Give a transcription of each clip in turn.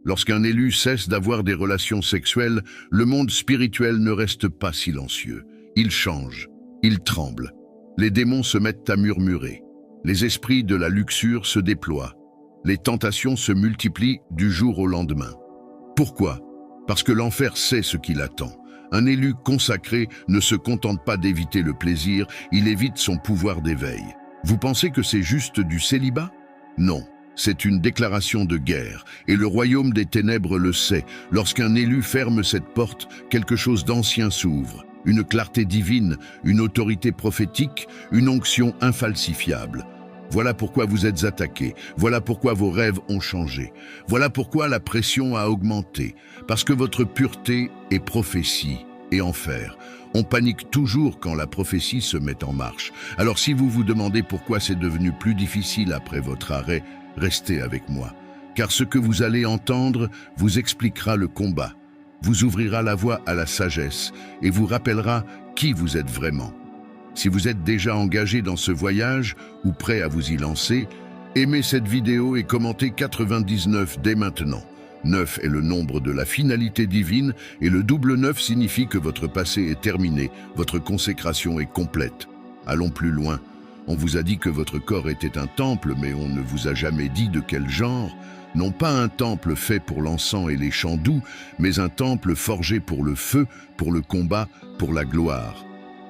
Lorsqu'un élu cesse d'avoir des relations sexuelles, le monde spirituel ne reste pas silencieux. Il change, il tremble. Les démons se mettent à murmurer. Les esprits de la luxure se déploient. Les tentations se multiplient du jour au lendemain. Pourquoi? Parce que l'enfer sait ce qui l'attend. Un élu consacré ne se contente pas d'éviter le plaisir, il évite son pouvoir d'éveil. Vous pensez que c'est juste du célibat? Non. C'est une déclaration de guerre, et le royaume des ténèbres le sait. Lorsqu'un élu ferme cette porte, quelque chose d'ancien s'ouvre. Une clarté divine, une autorité prophétique, une onction infalsifiable. Voilà pourquoi vous êtes attaqués, voilà pourquoi vos rêves ont changé. Voilà pourquoi la pression a augmenté, parce que votre pureté est prophétie et enfer. On panique toujours quand la prophétie se met en marche. Alors si vous vous demandez pourquoi c'est devenu plus difficile après votre arrêt, restez avec moi, car ce que vous allez entendre vous expliquera le combat, vous ouvrira la voie à la sagesse et vous rappellera qui vous êtes vraiment. Si vous êtes déjà engagé dans ce voyage ou prêt à vous y lancer, aimez cette vidéo et commentez 99 dès maintenant. 9 est le nombre de la finalité divine et le double 9 signifie que votre passé est terminé, votre consécration est complète. Allons plus loin. On vous a dit que votre corps était un temple, mais on ne vous a jamais dit de quel genre. Non pas un temple fait pour l'encens et les chants doux, mais un temple forgé pour le feu, pour le combat, pour la gloire.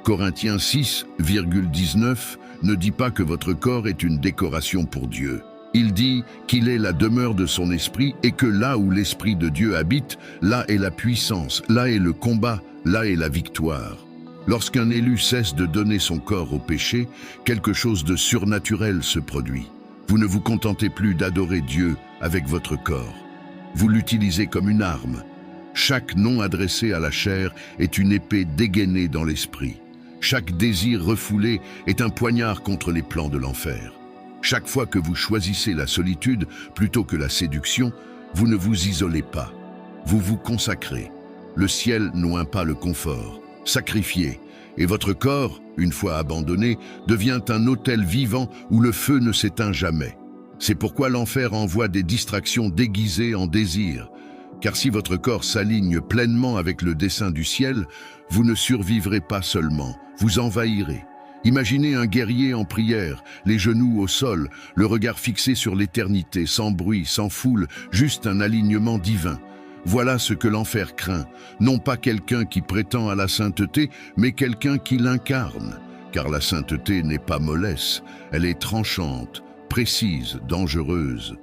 Corinthiens 6,19 ne dit pas que votre corps est une décoration pour Dieu. Il dit qu'il est la demeure de son esprit et que là où l'esprit de Dieu habite, là est la puissance, là est le combat, là est la victoire. Lorsqu'un élu cesse de donner son corps au péché, quelque chose de surnaturel se produit. Vous ne vous contentez plus d'adorer Dieu avec votre corps. Vous l'utilisez comme une arme. Chaque nom adressé à la chair est une épée dégainée dans l'esprit. Chaque désir refoulé est un poignard contre les plans de l'enfer. Chaque fois que vous choisissez la solitude plutôt que la séduction, vous ne vous isolez pas. Vous vous consacrez. Le ciel n'oint pas le confort. Sacrifié, et votre corps, une fois abandonné, devient un autel vivant où le feu ne s'éteint jamais. C'est pourquoi l'enfer envoie des distractions déguisées en désir. Car si votre corps s'aligne pleinement avec le dessein du ciel, vous ne survivrez pas seulement, vous envahirez. Imaginez un guerrier en prière, les genoux au sol, le regard fixé sur l'éternité, sans bruit, sans foule, juste un alignement divin. Voilà ce que l'enfer craint, non pas quelqu'un qui prétend à la sainteté, mais quelqu'un qui l'incarne. Car la sainteté n'est pas mollesse, elle est tranchante, précise, dangereuse.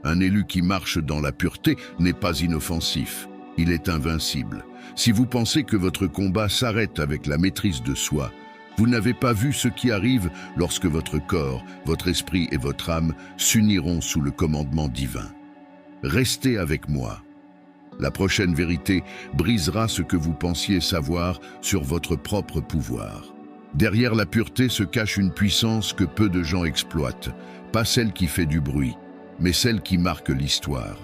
Un élu qui marche dans la pureté n'est pas inoffensif, il est invincible. Si vous pensez que votre combat s'arrête avec la maîtrise de soi, vous n'avez pas vu ce qui arrive lorsque votre corps, votre esprit et votre âme s'uniront sous le commandement divin. Restez avec moi. La prochaine vérité brisera ce que vous pensiez savoir sur votre propre pouvoir. Derrière la pureté se cache une puissance que peu de gens exploitent, pas celle qui fait du bruit, mais celle qui marque l'histoire.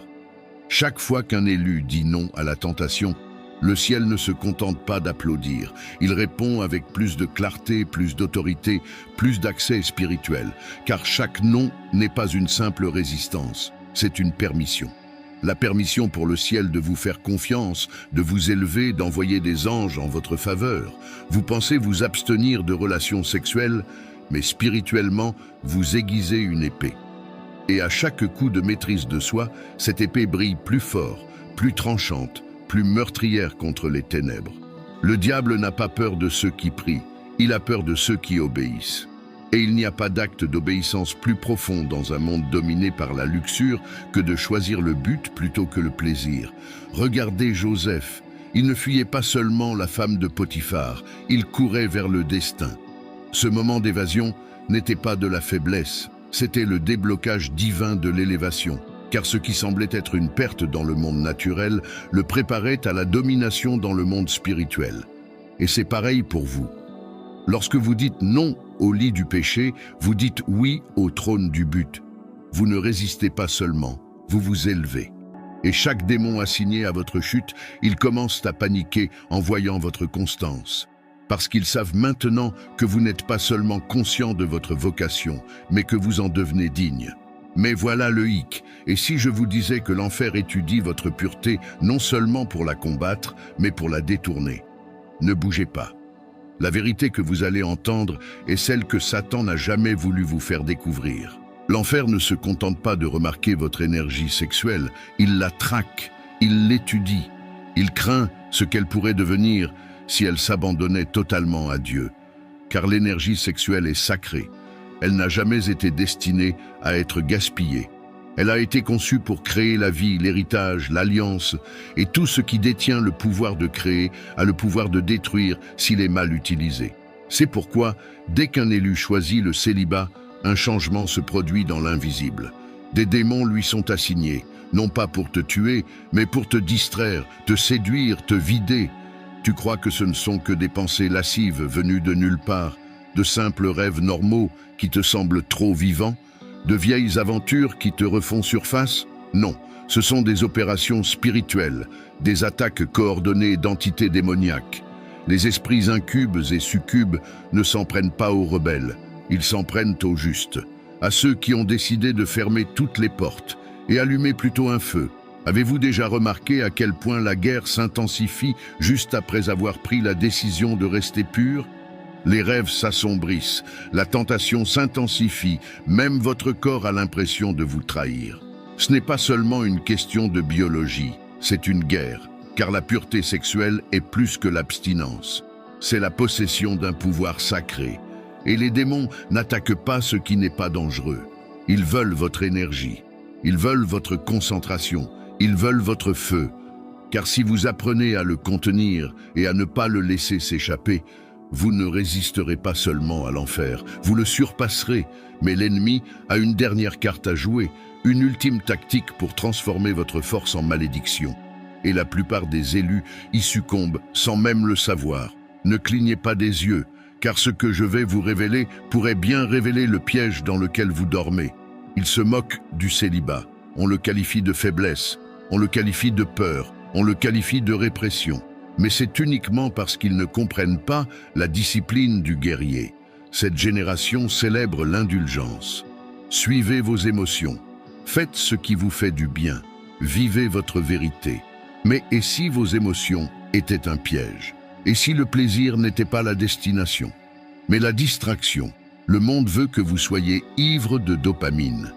Chaque fois qu'un élu dit non à la tentation, le ciel ne se contente pas d'applaudir. Il répond avec plus de clarté, plus d'autorité, plus d'accès spirituel, car chaque non n'est pas une simple résistance, c'est une permission. La permission pour le ciel de vous faire confiance, de vous élever, d'envoyer des anges en votre faveur. Vous pensez vous abstenir de relations sexuelles, mais spirituellement, vous aiguisez une épée. Et à chaque coup de maîtrise de soi, cette épée brille plus fort, plus tranchante, plus meurtrière contre les ténèbres. Le diable n'a pas peur de ceux qui prient, il a peur de ceux qui obéissent. Et il n'y a pas d'acte d'obéissance plus profond dans un monde dominé par la luxure que de choisir le but plutôt que le plaisir. Regardez Joseph, il ne fuyait pas seulement la femme de Potiphar, il courait vers le destin. Ce moment d'évasion n'était pas de la faiblesse, c'était le déblocage divin de l'élévation. Car ce qui semblait être une perte dans le monde naturel le préparait à la domination dans le monde spirituel. Et c'est pareil pour vous. Lorsque vous dites non au lit du péché, vous dites oui au trône du but. Vous ne résistez pas seulement, vous vous élevez. Et chaque démon assigné à votre chute, ils commencent à paniquer en voyant votre constance. Parce qu'ils savent maintenant que vous n'êtes pas seulement conscient de votre vocation, mais que vous en devenez digne. Mais voilà le hic, et si je vous disais que l'enfer étudie votre pureté non seulement pour la combattre, mais pour la détourner? Ne bougez pas. La vérité que vous allez entendre est celle que Satan n'a jamais voulu vous faire découvrir. L'enfer ne se contente pas de remarquer votre énergie sexuelle, il la traque, il l'étudie. Il craint ce qu'elle pourrait devenir si elle s'abandonnait totalement à Dieu. Car l'énergie sexuelle est sacrée. Elle n'a jamais été destinée à être gaspillée. Elle a été conçue pour créer la vie, l'héritage, l'alliance, et tout ce qui détient le pouvoir de créer a le pouvoir de détruire s'il est mal utilisé. C'est pourquoi, dès qu'un élu choisit le célibat, un changement se produit dans l'invisible. Des démons lui sont assignés, non pas pour te tuer, mais pour te distraire, te séduire, te vider. Tu crois que ce ne sont que des pensées lascives venues de nulle part, de simples rêves normaux qui te semblent trop vivants, de vieilles aventures qui te refont surface? Non, ce sont des opérations spirituelles, des attaques coordonnées d'entités démoniaques. Les esprits incubes et succubes ne s'en prennent pas aux rebelles, ils s'en prennent aux justes, à ceux qui ont décidé de fermer toutes les portes et allumer plutôt un feu. Avez-vous déjà remarqué à quel point la guerre s'intensifie juste après avoir pris la décision de rester pur? Les rêves s'assombrissent, la tentation s'intensifie, même votre corps a l'impression de vous trahir. Ce n'est pas seulement une question de biologie, c'est une guerre, car la pureté sexuelle est plus que l'abstinence. C'est la possession d'un pouvoir sacré. Et les démons n'attaquent pas ce qui n'est pas dangereux. Ils veulent votre énergie, ils veulent votre concentration, ils veulent votre feu. Car si vous apprenez à le contenir et à ne pas le laisser s'échapper, vous ne résisterez pas seulement à l'enfer, vous le surpasserez, mais l'ennemi a une dernière carte à jouer, une ultime tactique pour transformer votre force en malédiction. Et la plupart des élus y succombent sans même le savoir. Ne clignez pas des yeux, car ce que je vais vous révéler pourrait bien révéler le piège dans lequel vous dormez. Il se moque du célibat, on le qualifie de faiblesse, on le qualifie de peur, on le qualifie de répression. Mais c'est uniquement parce qu'ils ne comprennent pas la discipline du guerrier. Cette génération célèbre l'indulgence. Suivez vos émotions. Faites ce qui vous fait du bien. Vivez votre vérité. Mais et si vos émotions étaient un piège? Et si le plaisir n'était pas la destination, mais la distraction? Le monde veut que vous soyez ivre de dopamine,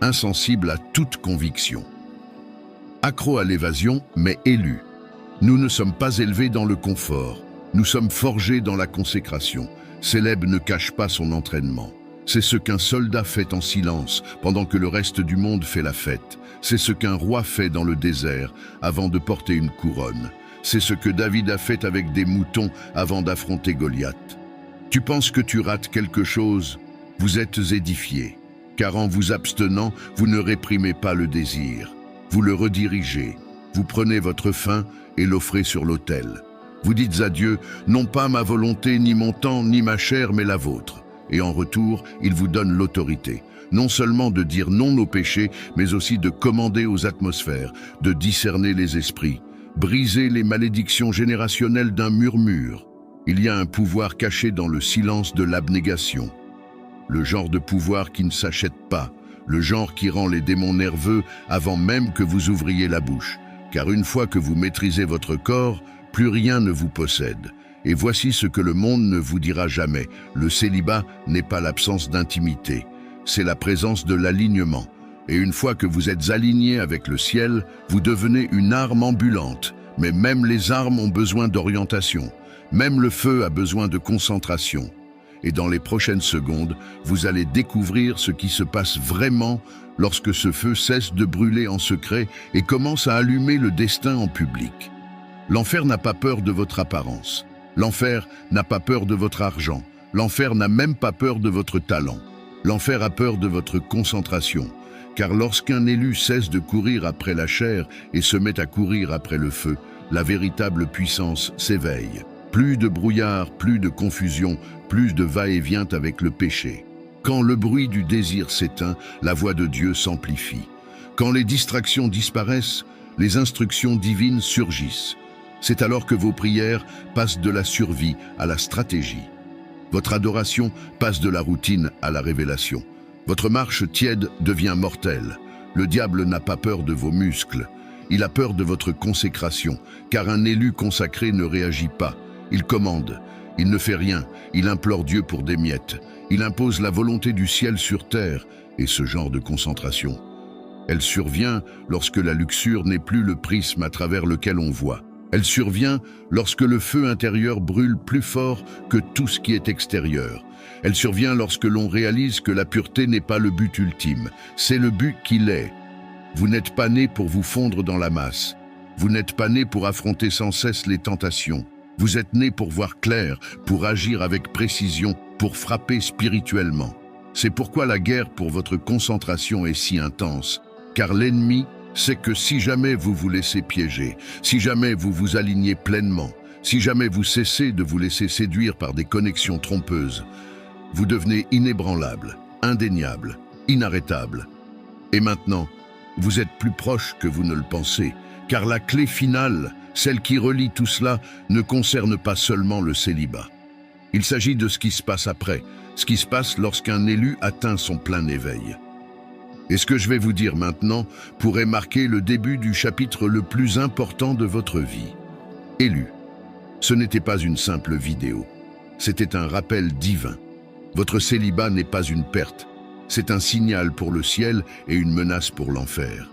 insensible à toute conviction. Accro à l'évasion, mais élu. Nous ne sommes pas élevés dans le confort, nous sommes forgés dans la consécration. Célèbre ne cache pas son entraînement. C'est ce qu'un soldat fait en silence pendant que le reste du monde fait la fête. C'est ce qu'un roi fait dans le désert avant de porter une couronne. C'est ce que David a fait avec des moutons avant d'affronter Goliath. Tu penses que tu rates quelque chose? Vous êtes édifié, car en vous abstenant, vous ne réprimez pas le désir. Vous le redirigez, vous prenez votre faim et l'offrez sur l'autel. Vous dites à Dieu, non pas ma volonté, ni mon temps, ni ma chair, mais la vôtre. Et en retour, il vous donne l'autorité, non seulement de dire non aux péchés, mais aussi de commander aux atmosphères, de discerner les esprits, briser les malédictions générationnelles d'un murmure. Il y a un pouvoir caché dans le silence de l'abnégation. Le genre de pouvoir qui ne s'achète pas, le genre qui rend les démons nerveux avant même que vous ouvriez la bouche. Car une fois que vous maîtrisez votre corps, plus rien ne vous possède. Et voici ce que le monde ne vous dira jamais. Le célibat n'est pas l'absence d'intimité, c'est la présence de l'alignement. Et une fois que vous êtes aligné avec le ciel, vous devenez une arme ambulante. Mais même les armes ont besoin d'orientation. Même le feu a besoin de concentration. Et dans les prochaines secondes, vous allez découvrir ce qui se passe vraiment lorsque ce feu cesse de brûler en secret et commence à allumer le destin en public. L'enfer n'a pas peur de votre apparence. L'enfer n'a pas peur de votre argent. L'enfer n'a même pas peur de votre talent. L'enfer a peur de votre concentration. Car lorsqu'un élu cesse de courir après la chair et se met à courir après le feu, la véritable puissance s'éveille. Plus de brouillard, plus de confusion, plus de va-et-vient avec le péché. Quand le bruit du désir s'éteint, la voix de Dieu s'amplifie. Quand les distractions disparaissent, les instructions divines surgissent. C'est alors que vos prières passent de la survie à la stratégie. Votre adoration passe de la routine à la révélation. Votre marche tiède devient mortelle. Le diable n'a pas peur de vos muscles. Il a peur de votre consécration, car un élu consacré ne réagit pas. Il commande, il ne fait rien, il implore Dieu pour des miettes. Il impose la volonté du ciel sur terre, et ce genre de concentration. Elle survient lorsque la luxure n'est plus le prisme à travers lequel on voit. Elle survient lorsque le feu intérieur brûle plus fort que tout ce qui est extérieur. Elle survient lorsque l'on réalise que la pureté n'est pas le but ultime, c'est le but qu'il est. Vous n'êtes pas né pour vous fondre dans la masse. Vous n'êtes pas né pour affronter sans cesse les tentations. Vous êtes né pour voir clair, pour agir avec précision, pour frapper spirituellement. C'est pourquoi la guerre pour votre concentration est si intense, car l'ennemi sait que si jamais vous vous laissez piéger, si jamais vous vous alignez pleinement, si jamais vous cessez de vous laisser séduire par des connexions trompeuses, vous devenez inébranlable, indéniable, inarrêtable. Et maintenant, vous êtes plus proche que vous ne le pensez, car la clé finale, celle qui relie tout cela, ne concerne pas seulement le célibat. Il s'agit de ce qui se passe après, ce qui se passe lorsqu'un élu atteint son plein éveil. Et ce que je vais vous dire maintenant pourrait marquer le début du chapitre le plus important de votre vie. Élu. Ce n'était pas une simple vidéo, c'était un rappel divin. Votre célibat n'est pas une perte, c'est un signal pour le ciel et une menace pour l'enfer.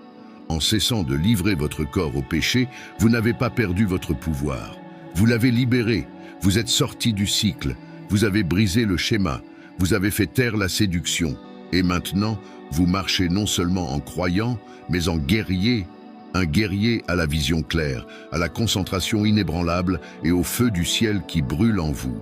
En cessant de livrer votre corps au péché, vous n'avez pas perdu votre pouvoir. Vous l'avez libéré, vous êtes sorti du cycle, vous avez brisé le schéma, vous avez fait taire la séduction. Et maintenant, vous marchez non seulement en croyant, mais en guerrier. Un guerrier à la vision claire, à la concentration inébranlable et au feu du ciel qui brûle en vous.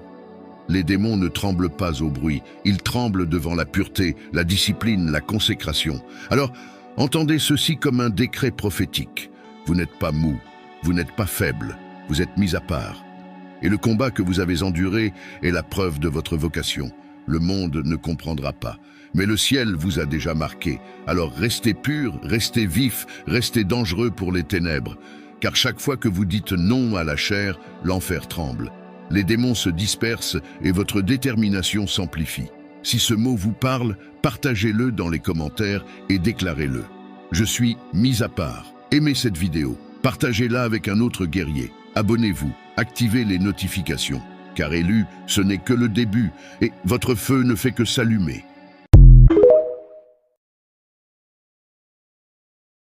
Les démons ne tremblent pas au bruit, ils tremblent devant la pureté, la discipline, la consécration. Alors, entendez ceci comme un décret prophétique. Vous n'êtes pas mou, vous n'êtes pas faible, vous êtes mis à part. Et le combat que vous avez enduré est la preuve de votre vocation. Le monde ne comprendra pas, mais le ciel vous a déjà marqué. Alors restez pur, restez vif, restez dangereux pour les ténèbres, car chaque fois que vous dites non à la chair, l'enfer tremble. Les démons se dispersent et votre détermination s'amplifie. Si ce mot vous parle, partagez-le dans les commentaires et déclarez-le. Je suis mis à part. Aimez cette vidéo, partagez-la avec un autre guerrier. Abonnez-vous, activez les notifications. Car élu, ce n'est que le début, et votre feu ne fait que s'allumer.